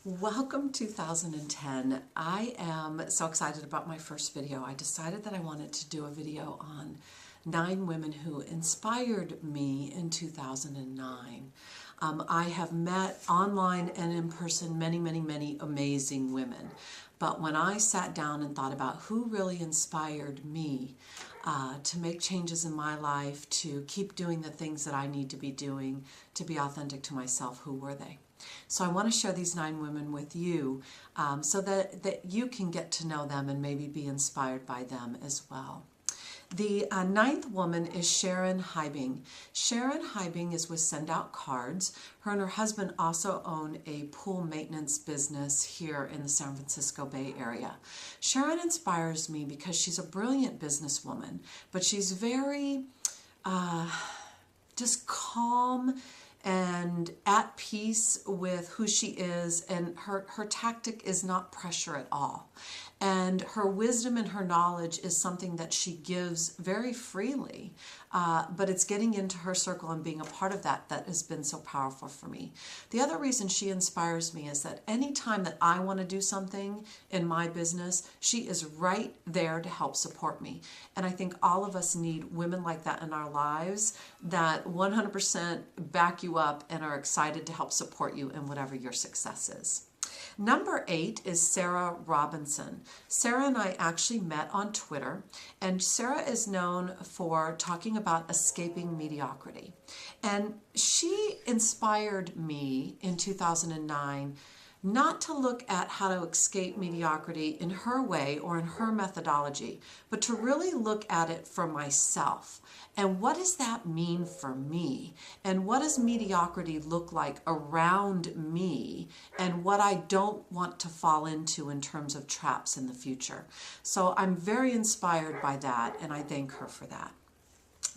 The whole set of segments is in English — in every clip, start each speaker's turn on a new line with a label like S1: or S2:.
S1: Welcome 2010. I am so excited about my first video. I decided that I wanted to do a video on 9 women who inspired me in 2009. I have met online and in person many amazing women. But when I sat down and thought about who really inspired me to make changes in my life, to keep doing the things that I need to be doing, to be authentic to myself, who were they? So I want to share these 9 women with you so that you can get to know them and maybe be inspired by them as well. The 9th woman is Sharon Hybing. Sharon Hybing is with Send Out Cards. Her and her husband also own a pool maintenance business here in the San Francisco Bay Area. Sharon inspires me because she's a brilliant businesswoman, but she's very just calm and at peace with who she is, and her tactic is not pressure at all. And her wisdom and her knowledge is something that she gives very freely, but it's getting into her circle and being a part of that has been so powerful for me. The other reason she inspires me is that anytime that I want to do something in my business, she is right there to help support me. And I think all of us need women like that in our lives that 100% back you up and are excited to help support you in whatever your success is. Number 8 is Sarah Robinson. Sarah and I actually met on Twitter, and Sarah is known for talking about escaping mediocrity. And she inspired me in 2009 not to look at how to escape mediocrity in her way or in her methodology, but to really look at it for myself. And what does that mean for me? And what does mediocrity look like around me? And what I don't want to fall into in terms of traps in the future. So I'm very inspired by that, and I thank her for that.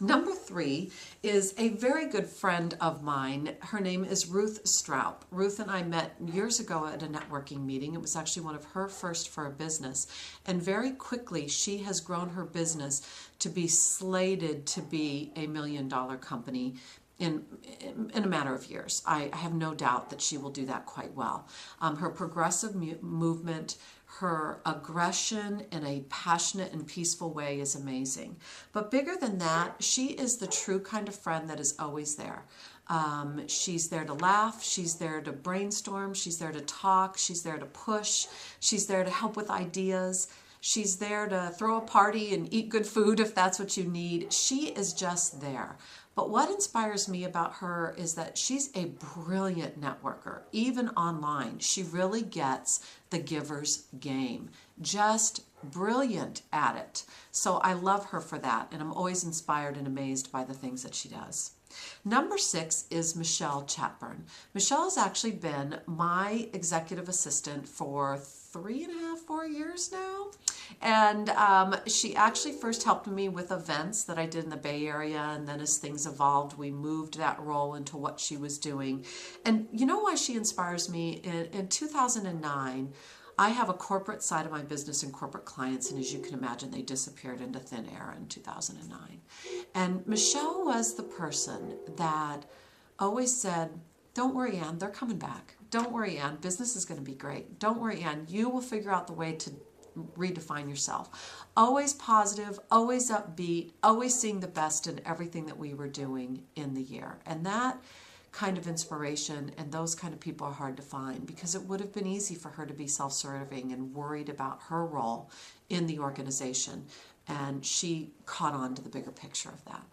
S1: Number 3 is a very good friend of mine. Her name is Ruth Stroup. Ruth and I met years ago at a networking meeting. It was actually one of her first for a business. And very quickly, she has grown her business to be slated to be a $1 million company in a matter of years. I have no doubt that she will do that quite well. Her progressive movement, her aggression in a passionate and peaceful way is amazing. But bigger than that, she is the true kind of friend that is always there. She's there to laugh, she's there to brainstorm, she's there to talk, she's there to push, she's there to help with ideas. She's there to throw a party and eat good food if that's what you need. She is just there. But what inspires me about her is that she's a brilliant networker, even online. She really gets the giver's game. Just brilliant at it. So I love her for that, and I'm always inspired and amazed by the things that she does. Number 6 is Michelle Chatburn. Michelle has actually been my executive assistant for 3.5, 4 years now. And she actually first helped me with events that I did in the Bay Area, and then as things evolved, we moved that role into what she was doing. And you know why she inspires me? In 2009, I have a corporate side of my business and corporate clients, and as you can imagine, they disappeared into thin air in 2009. And Michelle was the person that always said, "Don't worry, Ann, they're coming back. Don't worry, Ann, business is going to be great. Don't worry, Ann, you will figure out the way to redefine yourself." Always positive, always upbeat, always seeing the best in everything that we were doing in the year. And that kind of inspiration and those kind of people are hard to find, because it would have been easy for her to be self-serving and worried about her role in the organization. And she caught on to the bigger picture of that.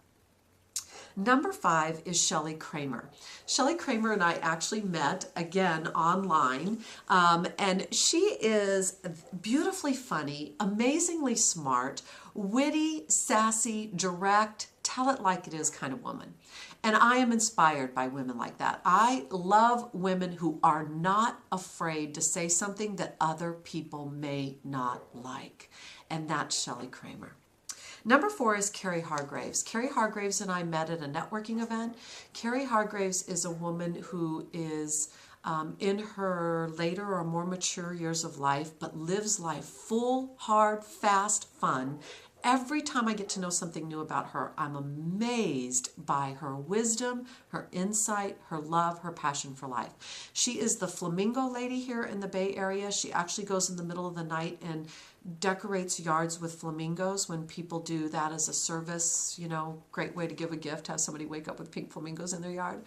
S1: Number 5 is Shelley Kramer. Shelley Kramer and I actually met again online, and she is beautifully funny, amazingly smart, witty, sassy, direct, tell it like it is kind of woman. And I am inspired by women like that. I love women who are not afraid to say something that other people may not like. And that's Shelley Kramer. Number 4 is Carrie Hargraves. Carrie Hargraves and I met at a networking event. Carrie Hargraves is a woman who is in her later or more mature years of life, but lives life full, hard, fast, fun, every time I get to know something new about her, I'm amazed by her wisdom, her insight, her love, her passion for life. She is the flamingo lady here in the Bay Area. She actually goes in the middle of the night and decorates yards with flamingos when people do that as a service. You know, great way to give a gift, have somebody wake up with pink flamingos in their yard.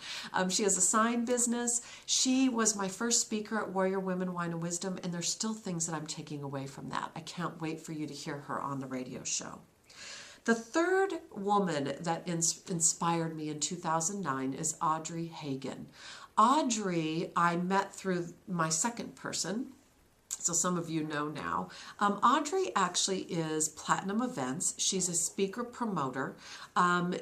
S1: She has a sign business. She was my first speaker at Warrior Women, Wine and Wisdom, and there's still things that I'm taking away from that. I can't wait for you to hear her on the radio show. The third woman that inspired me in 2009 is Audrey Hagen. Audrey, I met through my second person, so some of you know now. Audrey actually is Platinum Events. She's a speaker promoter.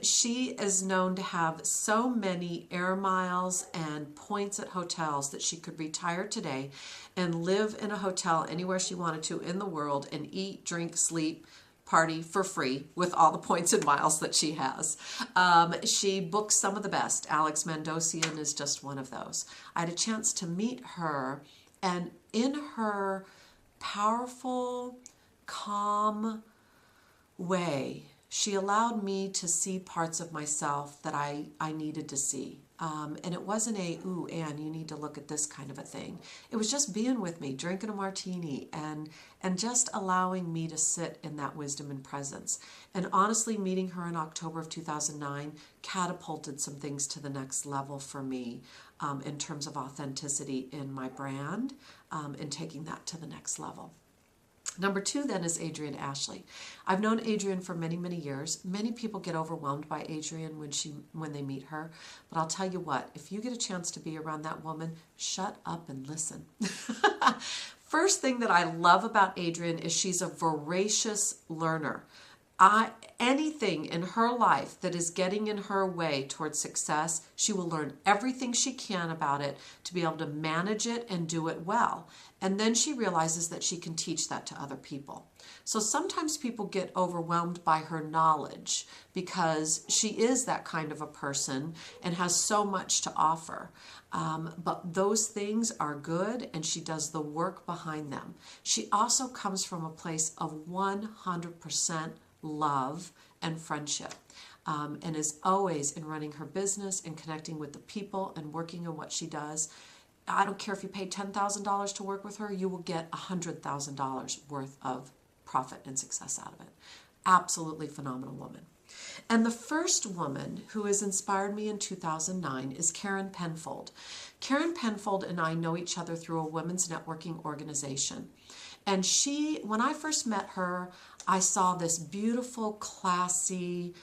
S1: She is known to have so many air miles and points at hotels that she could retire today and live in a hotel anywhere she wanted to in the world and eat, drink, sleep, party for free with all the points and miles that she has. She books some of the best. Alex Mandosian is just one of those. I had a chance to meet her, and in her powerful, calm way, she allowed me to see parts of myself that I needed to see. And it wasn't ooh, Anne, you need to look at this kind of a thing. It was just being with me, drinking a martini, and just allowing me to sit in that wisdom and presence. And honestly, meeting her in October of 2009 catapulted some things to the next level for me in terms of authenticity in my brand and taking that to the next level. Number 2 then is Adrienne Ashley. I've known Adrienne for many, many years. Many people get overwhelmed by Adrienne when they meet her. But I'll tell you what, if you get a chance to be around that woman, shut up and listen. First thing that I love about Adrienne is she's a voracious learner. Anything in her life that is getting in her way towards success, she will learn everything she can about it to be able to manage it and do it well. And then she realizes that she can teach that to other people. So sometimes people get overwhelmed by her knowledge because she is that kind of a person and has so much to offer. But those things are good, and she does the work behind them. She also comes from a place of 100% love and friendship, and is always in running her business and connecting with the people and working on what she does. I don't care if you pay $10,000 to work with her, you will get $100,000 worth of profit and success out of it. Absolutely phenomenal woman. And the first woman who has inspired me in 2009 is Karen Penfold. Karen Penfold and I know each other through a women's networking organization. And when I first met her, I saw this beautiful, classy,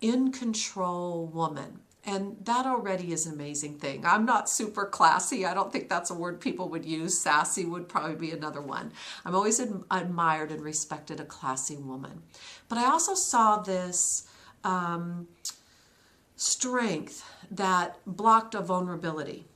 S1: in control woman. And that already is an amazing thing. I'm not super classy. I don't think that's a word people would use. Sassy would probably be another one. I've always admired and respected a classy woman. But I also saw this strength that blocked a vulnerability.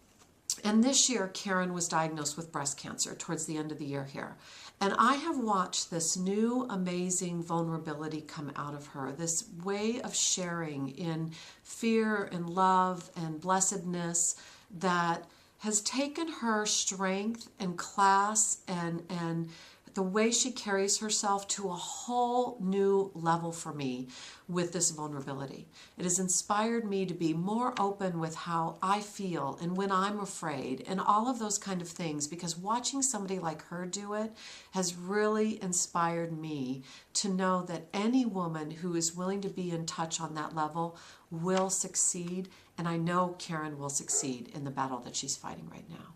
S1: And this year, Karen was diagnosed with breast cancer towards the end of the year here. And I have watched this new amazing vulnerability come out of her, this way of sharing in fear and love and blessedness that has taken her strength and class and the way she carries herself to a whole new level for me with this vulnerability. It has inspired me to be more open with how I feel and when I'm afraid and all of those kind of things, because watching somebody like her do it has really inspired me to know that any woman who is willing to be in touch on that level will succeed, and I know Karen will succeed in the battle that she's fighting right now.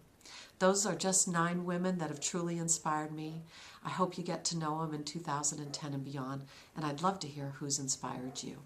S1: Those are just 9 women that have truly inspired me. I hope you get to know them in 2010 and beyond, and I'd love to hear who's inspired you.